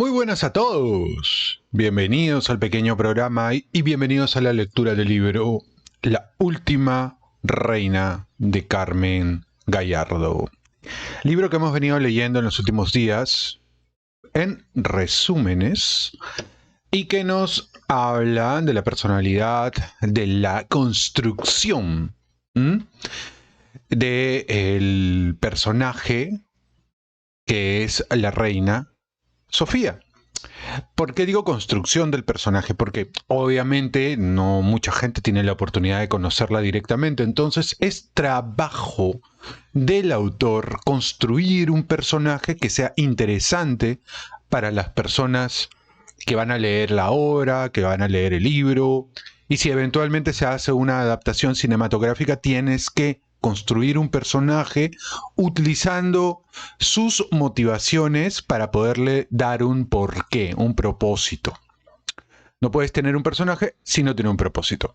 Muy buenas a todos. Bienvenidos al pequeño programa y bienvenidos a la lectura del libro La última reina de Carmen Gallardo. Libro que hemos venido leyendo en los últimos días en resúmenes y que nos habla de la personalidad, de la construcción del personaje que es la reina Sofía. ¿Por qué digo construcción del personaje? Porque obviamente no mucha gente tiene la oportunidad de conocerla directamente, entonces es trabajo del autor construir un personaje que sea interesante para las personas que van a leer la obra, que van a leer el libro, y si eventualmente se hace una adaptación cinematográfica, tienes que construir un personaje utilizando sus motivaciones para poderle dar un porqué, un propósito. No puedes tener un personaje si no tiene un propósito.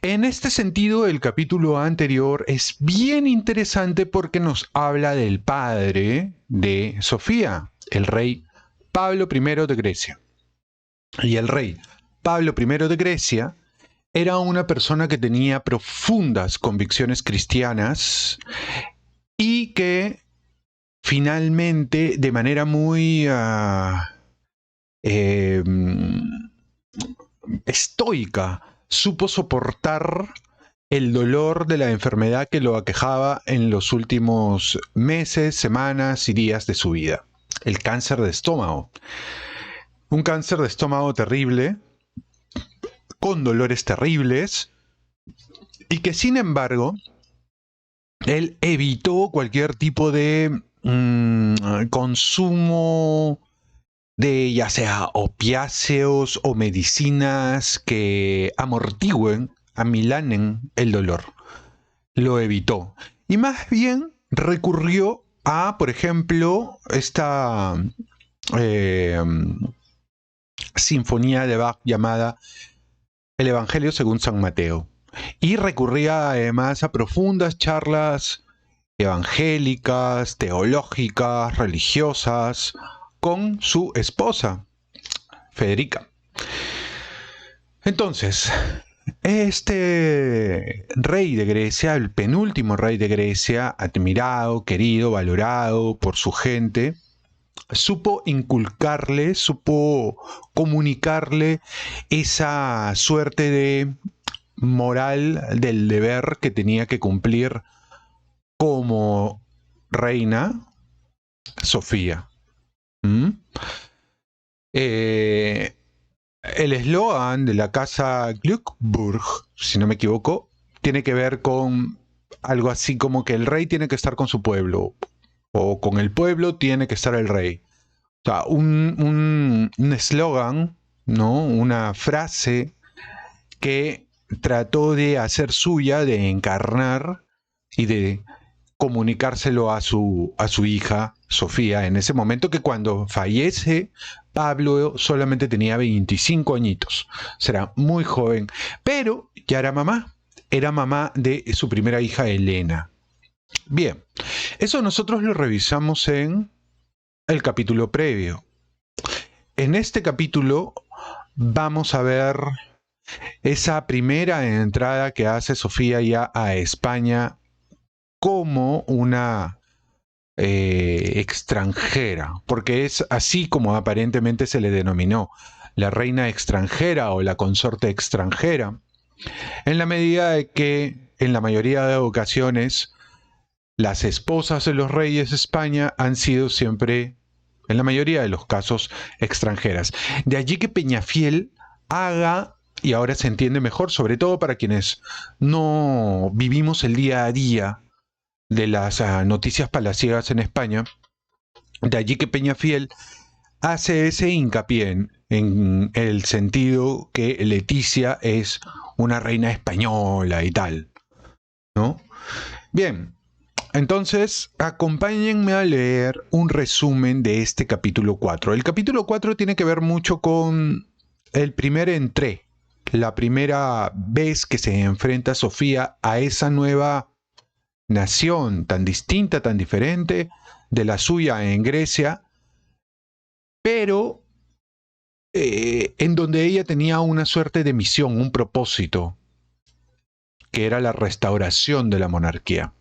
En este sentido, el capítulo anterior es bien interesante porque nos habla del padre de Sofía, el rey Pablo I de Grecia. Y el rey Pablo I de Grecia era una persona que tenía profundas convicciones cristianas y que finalmente, de manera muy estoica, supo soportar el dolor de la enfermedad que lo aquejaba en los últimos meses, semanas y días de su vida. El cáncer de estómago. Un cáncer de estómago terrible, con dolores terribles, y que sin embargo, él evitó cualquier tipo de consumo de ya sea opiáceos o medicinas que amortigüen, amilanen el dolor. Lo evitó. Y más bien recurrió a, por ejemplo, esta sinfonía de Bach llamada El Evangelio según San Mateo. Y recurría además a profundas charlas evangélicas, teológicas, religiosas, con su esposa, Federica. Entonces, este rey de Grecia, el penúltimo rey de Grecia, admirado, querido, valorado por su gente, supo inculcarle, supo comunicarle esa suerte de moral del deber que tenía que cumplir como reina Sofía. El eslogan de la casa Glückburg, si no me equivoco, tiene que ver con algo así como que el rey tiene que estar con su pueblo, o con el pueblo tiene que estar el rey. O sea, un eslogan, ¿no? Una frase que trató de hacer suya, de encarnar y de comunicárselo a su hija Sofía en ese momento, que cuando fallece Pablo solamente tenía 25 añitos, será muy joven, pero ya era mamá de su primera hija Helena. Bien, eso nosotros lo revisamos en el capítulo previo. En este capítulo vamos a ver esa primera entrada que hace Sofía ya a España como una extranjera, porque es así como aparentemente se le denominó, la reina extranjera o la consorte extranjera, en la medida de que en la mayoría de ocasiones las esposas de los reyes de España han sido siempre, en la mayoría de los casos, extranjeras. De allí que Peñafiel haga, y ahora se entiende mejor, sobre todo para quienes no vivimos el día a día de las noticias palaciegas en España, de allí que Peñafiel hace ese hincapié en el sentido que Leticia es una reina española y tal, ¿no? Bien, entonces acompáñenme a leer un resumen de este capítulo 4. El capítulo 4 tiene que ver mucho con el primer entré, la primera vez que se enfrenta Sofía a esa nueva nación tan distinta, tan diferente de la suya en Grecia, pero en donde ella tenía una suerte de misión, un propósito, que era la restauración de la monarquía.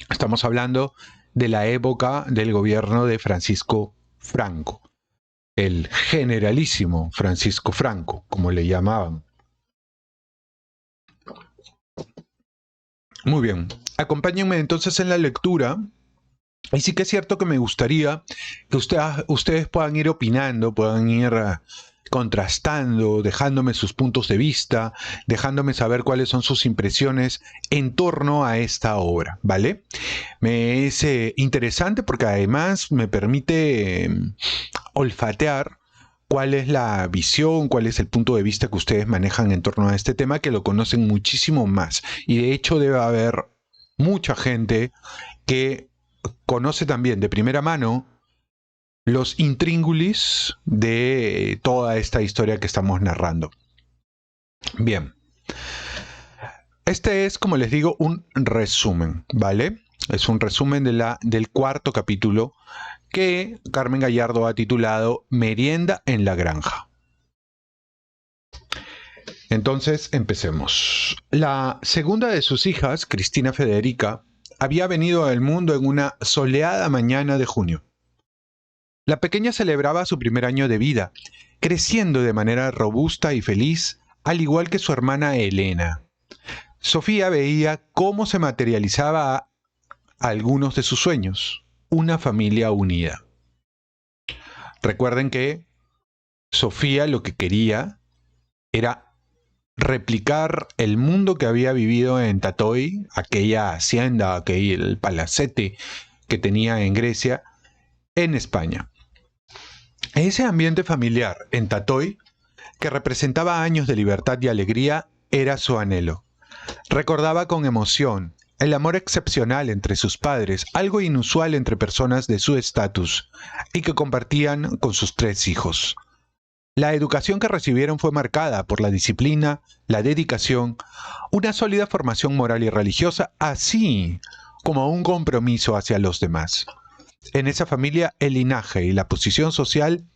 Estamos hablando de la época del gobierno de Francisco Franco, el generalísimo Francisco Franco, como le llamaban. Muy bien, acompáñenme entonces en la lectura. Y sí que es cierto que me gustaría que ustedes puedan ir opinando, puedan ir contrastando, dejándome sus puntos de vista, dejándome saber cuáles son sus impresiones en torno a esta obra, ¿vale? Me es interesante porque además me permite olfatear cuál es la visión, cuál es el punto de vista que ustedes manejan en torno a este tema, que lo conocen muchísimo más. Y de hecho debe haber mucha gente que conoce también de primera mano los intríngulis de toda esta historia que estamos narrando. Bien. Este es, como les digo, un resumen, ¿vale? Es un resumen del cuarto capítulo que Carmen Gallardo ha titulado Merienda en la granja. Entonces, empecemos. La segunda de sus hijas, Cristina Federica, había venido al mundo en una soleada mañana de junio. La pequeña celebraba su primer año de vida, creciendo de manera robusta y feliz, al igual que su hermana Elena. Sofía veía cómo se materializaba algunos de sus sueños, una familia unida. Recuerden que Sofía lo que quería era replicar el mundo que había vivido en Tatoy, aquella hacienda, aquel palacete que tenía en Grecia, en España. Ese ambiente familiar en Tatoy, que representaba años de libertad y alegría, era su anhelo. Recordaba con emoción el amor excepcional entre sus padres, algo inusual entre personas de su estatus, y que compartían con sus 3 hijos. La educación que recibieron fue marcada por la disciplina, la dedicación, una sólida formación moral y religiosa, así como un compromiso hacia los demás. En esa familia, el linaje y la posición social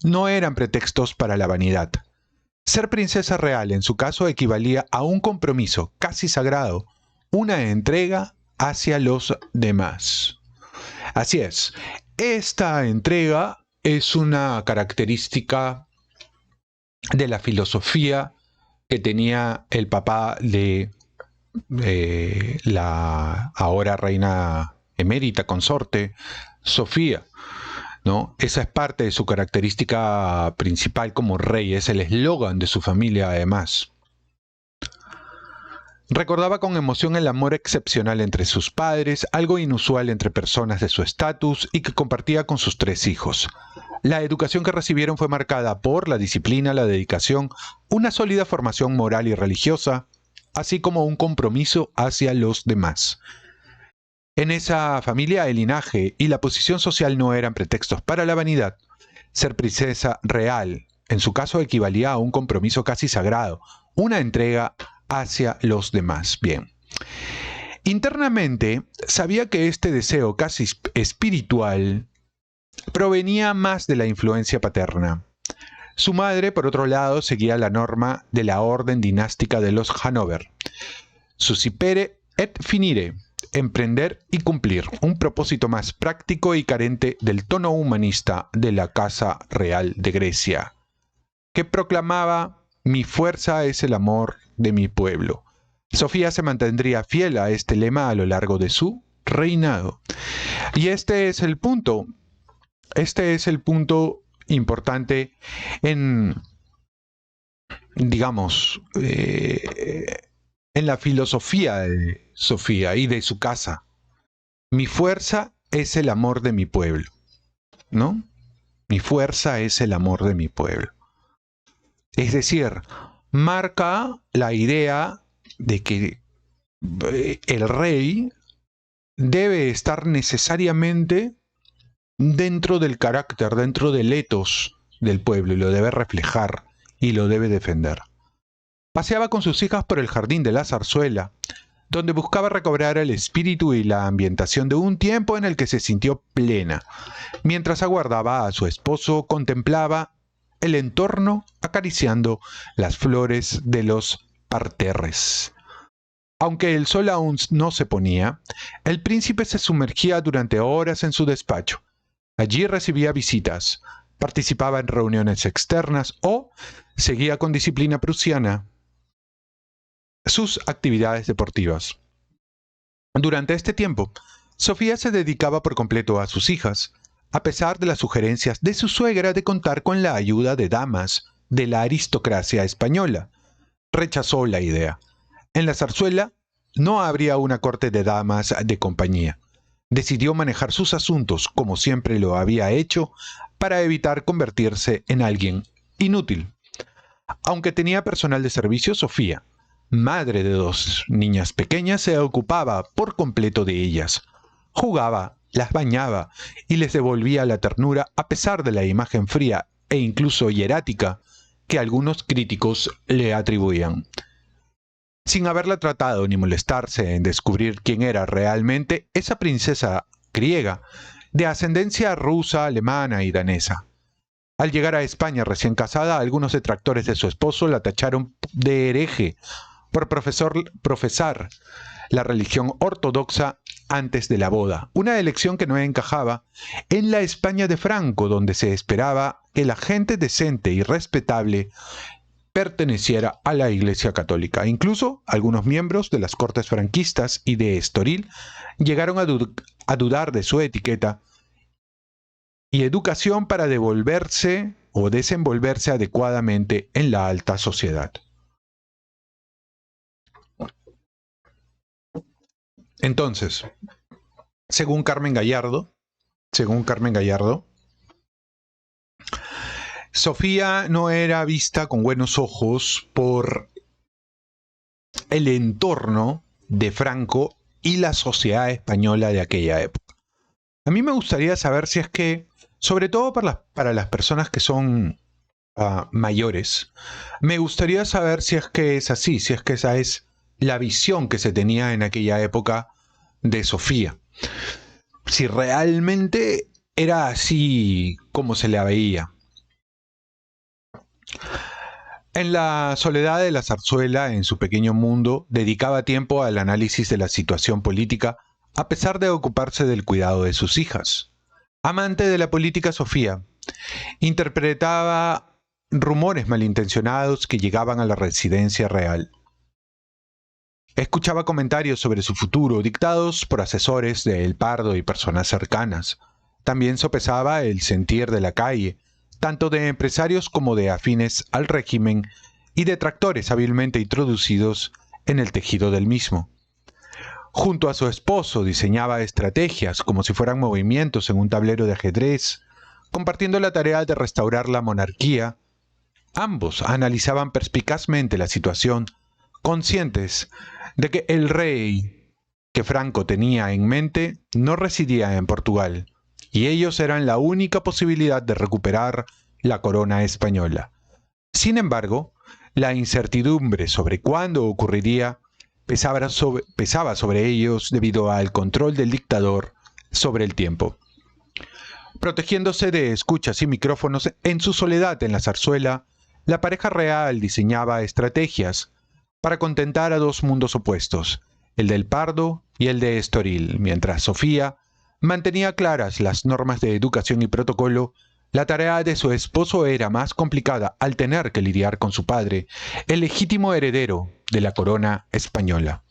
no eran pretextos para la vanidad. Ser princesa real, en su caso, equivalía a un compromiso casi sagrado, una entrega hacia los demás. Así es, esta entrega es una característica de la filosofía que tenía el papá de la ahora reina emérita consorte, Sofía, ¿no? Esa es parte de su característica principal como rey, es el eslogan de su familia además. Recordaba con emoción el amor excepcional entre sus padres, algo inusual entre personas de su estatus y que compartía con sus 3 hijos. La educación que recibieron fue marcada por la disciplina, la dedicación, una sólida formación moral y religiosa, así como un compromiso hacia los demás. En esa familia el linaje y la posición social no eran pretextos para la vanidad. Ser princesa real, en su caso, equivalía a un compromiso casi sagrado, una entrega hacia los demás. Bien. Internamente, sabía que este deseo casi espiritual provenía más de la influencia paterna. Su madre, por otro lado, seguía la norma de la orden dinástica de los Hannover. Suscipere et finire, emprender y cumplir, un propósito más práctico y carente del tono humanista de la Casa Real de Grecia, que proclamaba: mi fuerza es el amor de mi pueblo. Sofía se mantendría fiel a este lema a lo largo de su reinado. Y este es el punto importante en, digamos, en la filosofía de Sofía y de su casa. Mi fuerza es el amor de mi pueblo, ¿no? Mi fuerza es el amor de mi pueblo. Es decir, marca la idea de que el rey debe estar necesariamente dentro del carácter, dentro del ethos del pueblo, y lo debe reflejar y lo debe defender. Paseaba con sus hijas por el jardín de la zarzuela, donde buscaba recobrar el espíritu y la ambientación de un tiempo en el que se sintió plena. Mientras aguardaba a su esposo, contemplaba el entorno acariciando las flores de los parterres. Aunque el sol aún no se ponía, el príncipe se sumergía durante horas en su despacho. Allí recibía visitas, participaba en reuniones externas o seguía con disciplina prusiana sus actividades deportivas. Durante este tiempo, Sofía se dedicaba por completo a sus hijas, a pesar de las sugerencias de su suegra de contar con la ayuda de damas de la aristocracia española. Rechazó la idea. En la zarzuela no habría una corte de damas de compañía. Decidió manejar sus asuntos como siempre lo había hecho para evitar convertirse en alguien inútil. Aunque tenía personal de servicio, Sofía, madre de 2 niñas pequeñas, se ocupaba por completo de ellas. Jugaba, las bañaba y les devolvía la ternura a pesar de la imagen fría e incluso hierática que algunos críticos le atribuían. Sin haberla tratado ni molestarse en descubrir quién era realmente esa princesa griega, de ascendencia rusa, alemana y danesa. Al llegar a España recién casada, algunos detractores de su esposo la tacharon de hereje por profesar la religión ortodoxa antes de la boda, una elección que no encajaba en la España de Franco, donde se esperaba que la gente decente y respetable perteneciera a la Iglesia Católica. Incluso algunos miembros de las cortes franquistas y de Estoril llegaron a dudar de su etiqueta y educación para devolverse o desenvolverse adecuadamente en la alta sociedad. Entonces, según Carmen Gallardo, Sofía no era vista con buenos ojos por el entorno de Franco y la sociedad española de aquella época. A mí me gustaría saber si es que, sobre todo para las personas que son mayores, me gustaría saber si es que es así, si es que esa es la visión que se tenía en aquella época de Sofía. Si realmente era así como se la veía. En la soledad de la zarzuela, en su pequeño mundo, dedicaba tiempo al análisis de la situación política, a pesar de ocuparse del cuidado de sus hijas. Amante de la política, Sofía interpretaba rumores malintencionados que llegaban a la residencia real. Escuchaba comentarios sobre su futuro dictados por asesores de El Pardo y personas cercanas. También sopesaba el sentir de la calle, tanto de empresarios como de afines al régimen y detractores hábilmente introducidos en el tejido del mismo. Junto a su esposo diseñaba estrategias como si fueran movimientos en un tablero de ajedrez, compartiendo la tarea de restaurar la monarquía. Ambos analizaban perspicazmente la situación, conscientes de que el rey que Franco tenía en mente no residía en Portugal, y ellos eran la única posibilidad de recuperar la corona española. Sin embargo, la incertidumbre sobre cuándo ocurriría pesaba sobre ellos debido al control del dictador sobre el tiempo. Protegiéndose de escuchas y micrófonos en su soledad en la zarzuela, la pareja real diseñaba estrategias para contentar a 2 mundos opuestos, el del Pardo y el de Estoril. Mientras Sofía mantenía claras las normas de educación y protocolo, la tarea de su esposo era más complicada al tener que lidiar con su padre, el legítimo heredero de la corona española.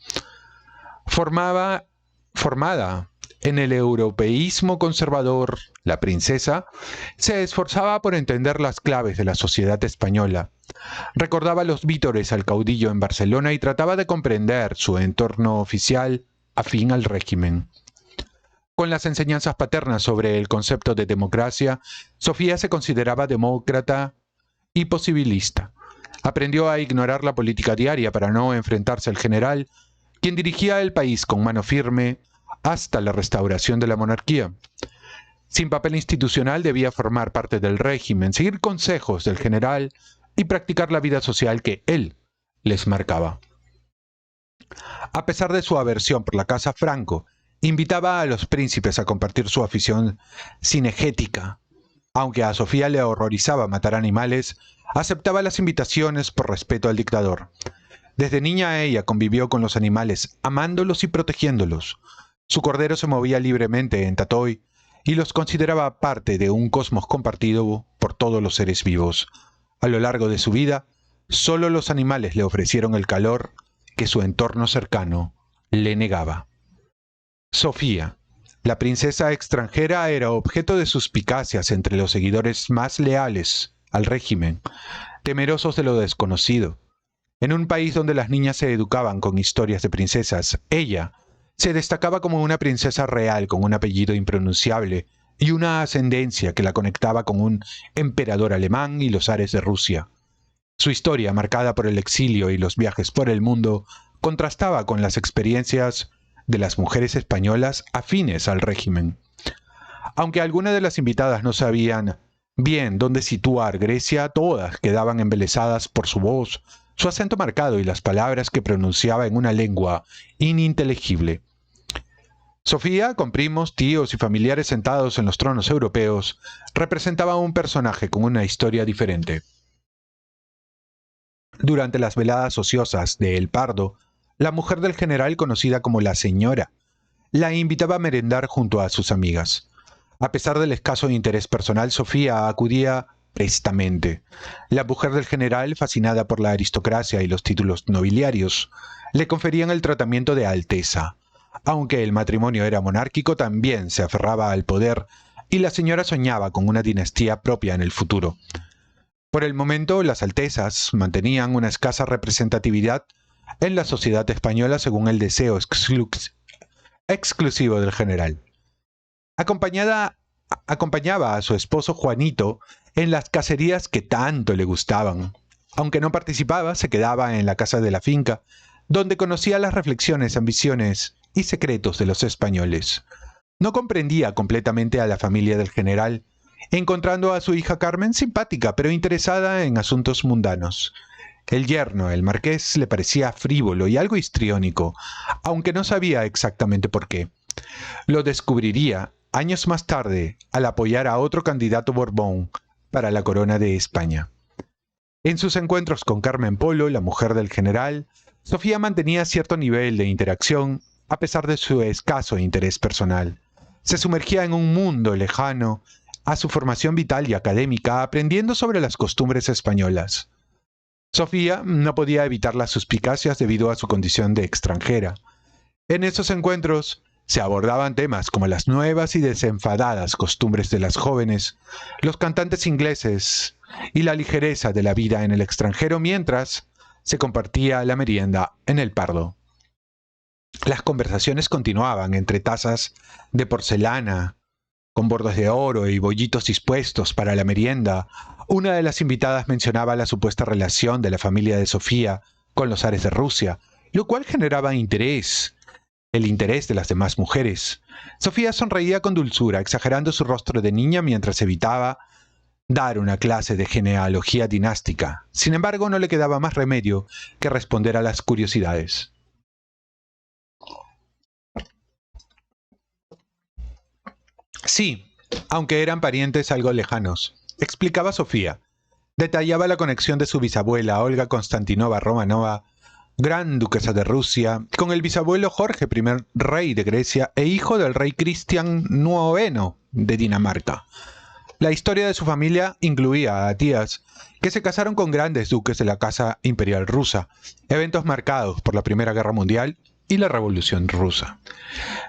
Formada en el europeísmo conservador, la princesa se esforzaba por entender las claves de la sociedad española. Recordaba los vítores al caudillo en Barcelona y trataba de comprender su entorno oficial afín al régimen. Con las enseñanzas paternas sobre el concepto de democracia, Sofía se consideraba demócrata y posibilista. Aprendió a ignorar la política diaria para no enfrentarse al general, quien dirigía el país con mano firme hasta la restauración de la monarquía. Sin papel institucional debía formar parte del régimen, seguir consejos del general y practicar la vida social que él les marcaba. A pesar de su aversión por la casa Franco, invitaba a los príncipes a compartir su afición cinegética. Aunque a Sofía le horrorizaba matar animales, aceptaba las invitaciones por respeto al dictador. Desde niña ella convivió con los animales, amándolos y protegiéndolos. Su cordero se movía libremente en Tatoy y los consideraba parte de un cosmos compartido por todos los seres vivos. A lo largo de su vida, solo los animales le ofrecieron el calor que su entorno cercano le negaba. Sofía, la princesa extranjera, era objeto de suspicacias entre los seguidores más leales al régimen, temerosos de lo desconocido. En un país donde las niñas se educaban con historias de princesas, ella se destacaba como una princesa real con un apellido impronunciable y una ascendencia que la conectaba con un emperador alemán y los zares de Rusia. Su historia, marcada por el exilio y los viajes por el mundo, contrastaba con las experiencias de las mujeres españolas afines al régimen. Aunque algunas de las invitadas no sabían bien dónde situar Grecia, todas quedaban embelesadas por su voz, su acento marcado y las palabras que pronunciaba en una lengua ininteligible. Sofía, con primos, tíos y familiares sentados en los tronos europeos, representaba un personaje con una historia diferente. Durante las veladas ociosas de El Pardo, la mujer del general, conocida como la Señora, la invitaba a merendar junto a sus amigas. A pesar del escaso interés personal, Sofía acudía prestamente. La mujer del general, fascinada por la aristocracia y los títulos nobiliarios, le conferían el tratamiento de alteza. Aunque el matrimonio era monárquico, también se aferraba al poder y la señora soñaba con una dinastía propia en el futuro. Por el momento, las altezas mantenían una escasa representatividad en la sociedad española según el deseo exclusivo del general. Acompañaba a su esposo Juanito en las cacerías que tanto le gustaban. Aunque no participaba, se quedaba en la casa de la finca, donde conocía las reflexiones, ambiciones y secretos de los españoles. No comprendía completamente a la familia del general, encontrando a su hija Carmen simpática, pero interesada en asuntos mundanos. El yerno, el marqués, le parecía frívolo y algo histriónico, aunque no sabía exactamente por qué. Lo descubriría años más tarde al apoyar a otro candidato Borbón para la corona de España. En sus encuentros con Carmen Polo, la mujer del general, Sofía mantenía cierto nivel de interacción a pesar de su escaso interés personal. Se sumergía en un mundo lejano a su formación vital y académica, aprendiendo sobre las costumbres españolas. Sofía no podía evitar las suspicacias debido a su condición de extranjera. En esos encuentros se abordaban temas como las nuevas y desenfadadas costumbres de las jóvenes, los cantantes ingleses y la ligereza de la vida en el extranjero mientras se compartía la merienda en El Pardo. Las conversaciones continuaban entre tazas de porcelana, con bordes de oro y bollitos dispuestos para la merienda. Una de las invitadas mencionaba la supuesta relación de la familia de Sofía con los zares de Rusia, lo cual generaba interés, el interés de las demás mujeres. Sofía sonreía con dulzura, exagerando su rostro de niña mientras evitaba dar una clase de genealogía dinástica. Sin embargo, no le quedaba más remedio que responder a las curiosidades. Sí, aunque eran parientes algo lejanos, explicaba Sofía. Detallaba la conexión de su bisabuela, Olga Konstantinova Romanova, gran duquesa de Rusia, con el bisabuelo Jorge I, rey de Grecia e hijo del rey Cristian IX de Dinamarca. La historia de su familia incluía a tías que se casaron con grandes duques de la casa imperial rusa, eventos marcados por la Primera Guerra Mundial y la Revolución Rusa.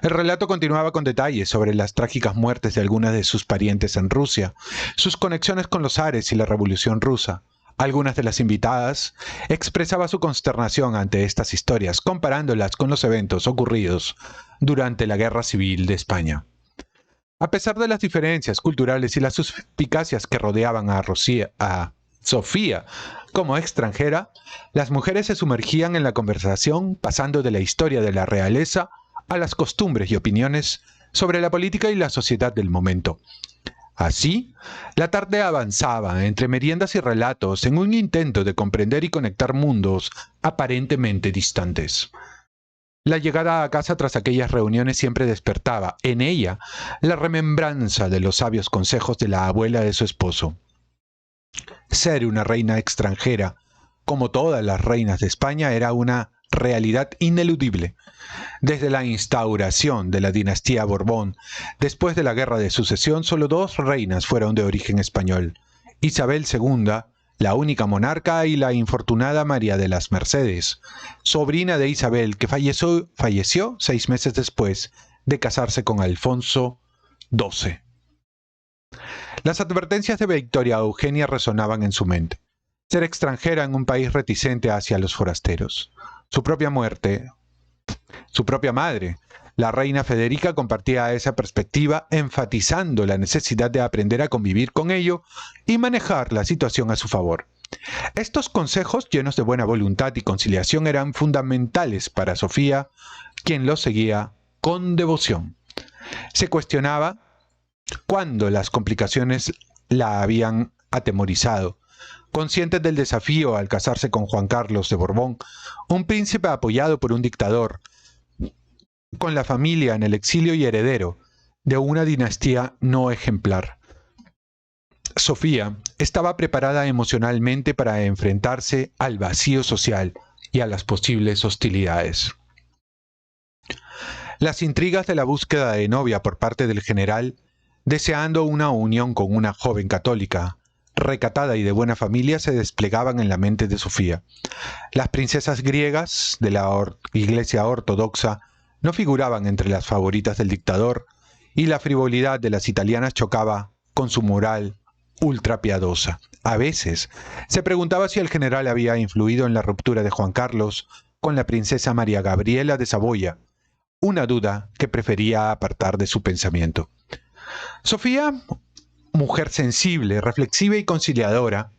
El relato continuaba con detalles sobre las trágicas muertes de algunas de sus parientes en Rusia, sus conexiones con los zares y la Revolución Rusa. Algunas de las invitadas expresaban su consternación ante estas historias, comparándolas con los eventos ocurridos durante la Guerra Civil de España. A pesar de las diferencias culturales y las suspicacias que rodeaban a Sofía como extranjera, las mujeres se sumergían en la conversación, pasando de la historia de la realeza a las costumbres y opiniones sobre la política y la sociedad del momento. Así, la tarde avanzaba entre meriendas y relatos en un intento de comprender y conectar mundos aparentemente distantes. La llegada a casa tras aquellas reuniones siempre despertaba en ella la remembranza de los sabios consejos de la abuela de su esposo. Ser una reina extranjera, como todas las reinas de España, era una realidad ineludible. Desde la instauración de la dinastía Borbón, después de la Guerra de Sucesión, solo 2 reinas fueron de origen español: Isabel II, la única monarca, y la infortunada María de las Mercedes, sobrina de Isabel, que falleció 6 meses después de casarse con Alfonso XII. Las advertencias de Victoria Eugenia resonaban en su mente. Ser extranjera en un país reticente hacia los forasteros. Su propia madre, la reina Federica, compartía esa perspectiva, enfatizando la necesidad de aprender a convivir con ello y manejar la situación a su favor. Estos consejos, llenos de buena voluntad y conciliación, eran fundamentales para Sofía, quien los seguía con devoción. Se cuestionaba cuándo las complicaciones la habían atemorizado. Consciente del desafío al casarse con Juan Carlos de Borbón, un príncipe apoyado por un dictador, con la familia en el exilio y heredero de una dinastía no ejemplar, Sofía estaba preparada emocionalmente para enfrentarse al vacío social y a las posibles hostilidades. Las intrigas de la búsqueda de novia por parte del general, deseando una unión con una joven católica, recatada y de buena familia, se desplegaban en la mente de Sofía. Las princesas griegas de la Iglesia Ortodoxa no figuraban entre las favoritas del dictador, y la frivolidad de las italianas chocaba con su moral ultrapiadosa. A veces se preguntaba si el general había influido en la ruptura de Juan Carlos con la princesa María Gabriela de Saboya, una duda que prefería apartar de su pensamiento. Sofía, mujer sensible, reflexiva y conciliadora,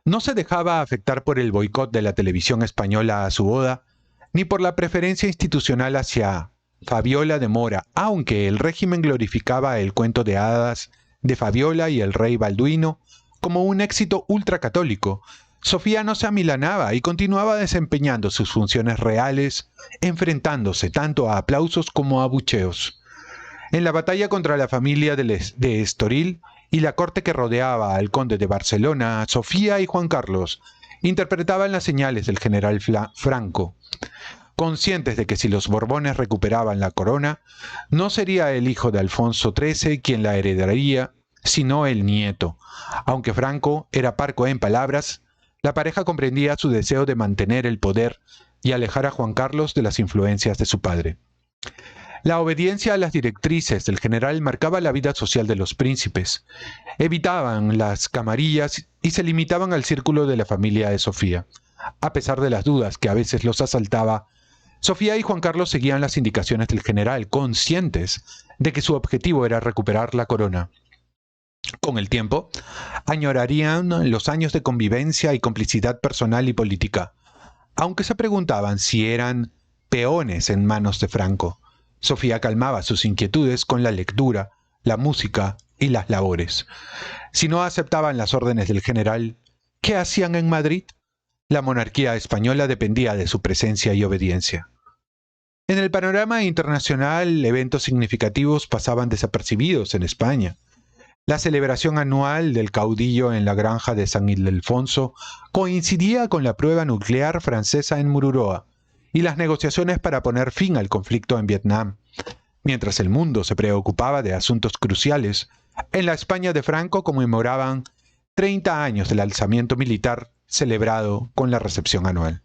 no se dejaba afectar por el boicot de la televisión española a su boda, ni por la preferencia institucional hacia Fabiola de Mora, aunque el régimen glorificaba el cuento de hadas de Fabiola y el rey Balduino como un éxito ultracatólico. Sofía no se amilanaba y continuaba desempeñando sus funciones reales, enfrentándose tanto a aplausos como a abucheos. En la batalla contra la familia de Estoril y la corte que rodeaba al conde de Barcelona, Sofía y Juan Carlos interpretaban las señales del general Franco, conscientes de que si los Borbones recuperaban la corona, no sería el hijo de Alfonso XIII quien la heredaría, sino el nieto. Aunque Franco era parco en palabras, la pareja comprendía su deseo de mantener el poder y alejar a Juan Carlos de las influencias de su padre. La obediencia a las directrices del general marcaba la vida social de los príncipes. Evitaban las camarillas y se limitaban al círculo de la familia de Sofía. A pesar de las dudas que a veces los asaltaba, Sofía y Juan Carlos seguían las indicaciones del general, conscientes de que su objetivo era recuperar la corona. Con el tiempo, añorarían los años de convivencia y complicidad personal y política, aunque se preguntaban si eran peones en manos de Franco. Sofía calmaba sus inquietudes con la lectura, la música y las labores. Si no aceptaban las órdenes del general, ¿qué hacían en Madrid? La monarquía española dependía de su presencia y obediencia. En el panorama internacional, eventos significativos pasaban desapercibidos en España. La celebración anual del caudillo en la granja de San Ildefonso coincidía con la prueba nuclear francesa en Mururoa y las negociaciones para poner fin al conflicto en Vietnam. Mientras el mundo se preocupaba de asuntos cruciales, en la España de Franco conmemoraban 30 años del alzamiento militar celebrado con la recepción anual.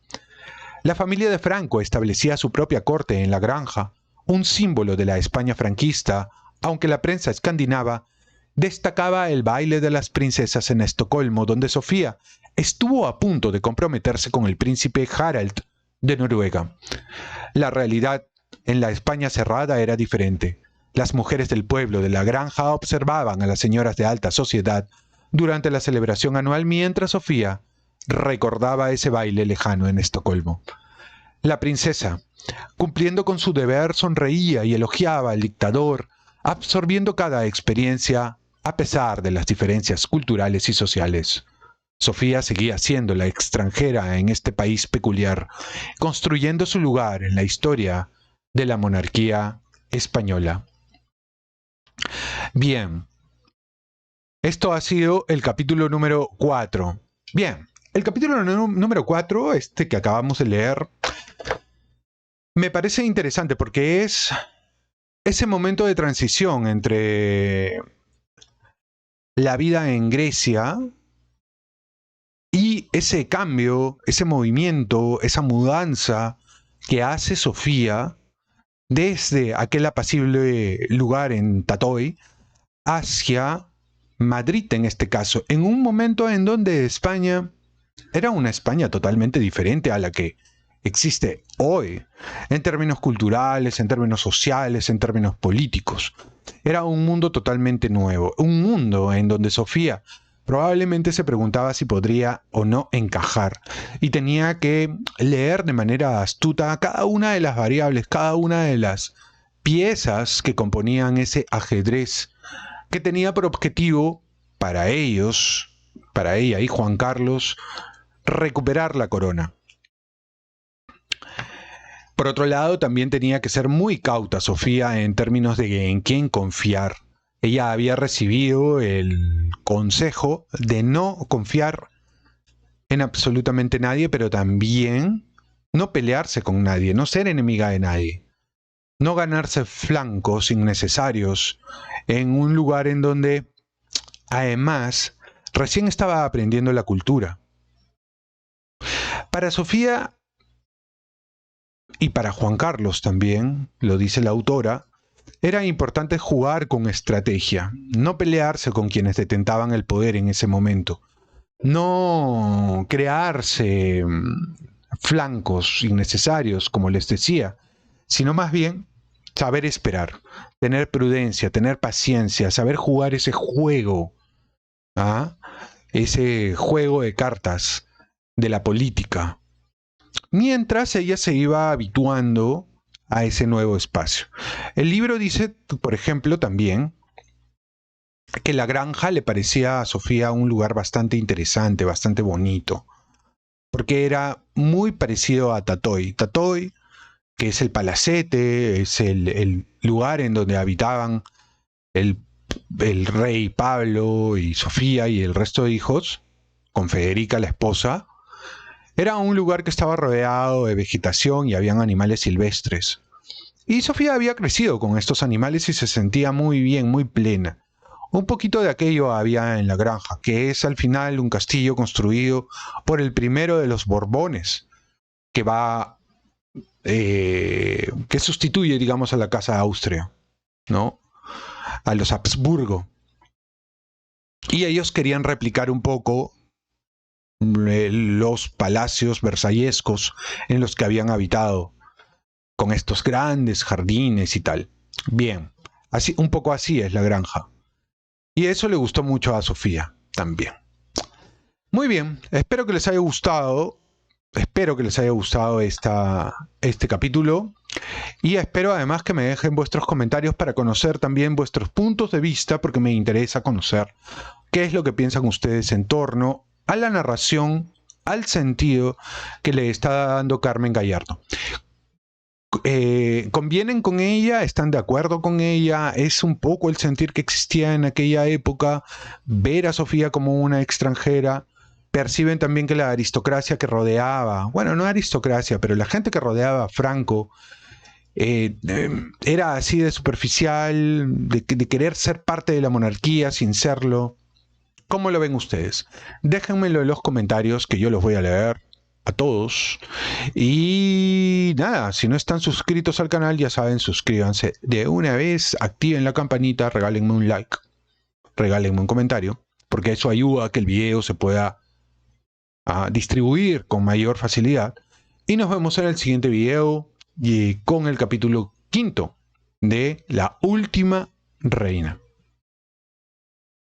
La familia de Franco establecía su propia corte en la granja, un símbolo de la España franquista, aunque la prensa escandinava destacaba el baile de las princesas en Estocolmo, donde Sofía estuvo a punto de comprometerse con el príncipe Harald de Noruega. La realidad en la España cerrada era diferente. Las mujeres del pueblo de la granja observaban a las señoras de alta sociedad durante la celebración anual, mientras Sofía recordaba ese baile lejano en Estocolmo. La princesa, cumpliendo con su deber, sonreía y elogiaba al dictador, absorbiendo cada experiencia a pesar de las diferencias culturales y sociales. Sofía seguía siendo la extranjera en este país peculiar, construyendo su lugar en la historia de la monarquía española. Bien, esto ha sido el capítulo número 4. Bien, el capítulo número 4, este que acabamos de leer, me parece interesante porque es ese momento de transición entre la vida en Grecia y ese cambio, ese movimiento, esa mudanza que hace Sofía desde aquel apacible lugar en Tatoi hacia Madrid en este caso, en un momento en donde España era una España totalmente diferente a la que existe hoy, en términos culturales, en términos sociales, en términos políticos. Era un mundo totalmente nuevo, un mundo en donde Sofía probablemente se preguntaba si podría o no encajar y tenía que leer de manera astuta cada una de las variables, cada una de las piezas que componían ese ajedrez que tenía por objetivo para ellos, para ella y Juan Carlos, recuperar la corona. Por otro lado, también tenía que ser muy cauta Sofía en términos de en quién confiar. Ella había recibido el consejo de no confiar en absolutamente nadie, pero también no pelearse con nadie, no ser enemiga de nadie, no ganarse flancos innecesarios en un lugar en donde, además, recién estaba aprendiendo la cultura. Para Sofía y para Juan Carlos también, lo dice la autora, era importante jugar con estrategia, no pelearse con quienes detentaban el poder en ese momento, no crearse flancos innecesarios, como les decía, sino más bien saber esperar, tener prudencia, tener paciencia, saber jugar ese juego, ¿ah? Ese juego de cartas de la política, mientras ella se iba habituando a ese nuevo espacio. El libro dice, por ejemplo, también que la granja le parecía a Sofía un lugar bastante interesante, bastante bonito, porque era muy parecido a Tatoi. Tatoi, que es el palacete, es el lugar en donde habitaban el rey Pablo y Sofía y el resto de hijos, con Federica, la esposa. Era un lugar que estaba rodeado de vegetación y habían animales silvestres. Y Sofía había crecido con estos animales y se sentía muy bien, muy plena. Un poquito de aquello había en la granja, que es al final un castillo construido por el primero de los Borbones, que va, que sustituye, digamos, a la casa de Austria, ¿no? A los Habsburgo. Y ellos querían replicar un poco los palacios versallescos en los que habían habitado, con estos grandes jardines y tal. Bien, así, un poco así es la granja. Y eso le gustó mucho a Sofía también. Muy bien, espero que les haya gustado. Espero que les haya gustado este capítulo. Y espero además que me dejen vuestros comentarios para conocer también vuestros puntos de vista, porque me interesa conocer qué es lo que piensan ustedes en torno a la narración, al sentido que le está dando Carmen Gallardo. ¿Convienen con ella? ¿Están de acuerdo con ella? ¿Es un poco el sentir que existía en aquella época? ¿Ver a Sofía como una extranjera? ¿Perciben también que la aristocracia que rodeaba, bueno, no aristocracia, pero la gente que rodeaba a Franco, era así de superficial, de querer ser parte de la monarquía sin serlo? ¿Cómo lo ven ustedes? Déjenmelo en los comentarios, que yo los voy a leer a todos. Y nada, si no están suscritos al canal, ya saben, suscríbanse de una vez, activen la campanita, regálenme un like, regálenme un comentario, porque eso ayuda a que el video se pueda distribuir con mayor facilidad. Y nos vemos en el siguiente video con el capítulo 5 de La Última Reina.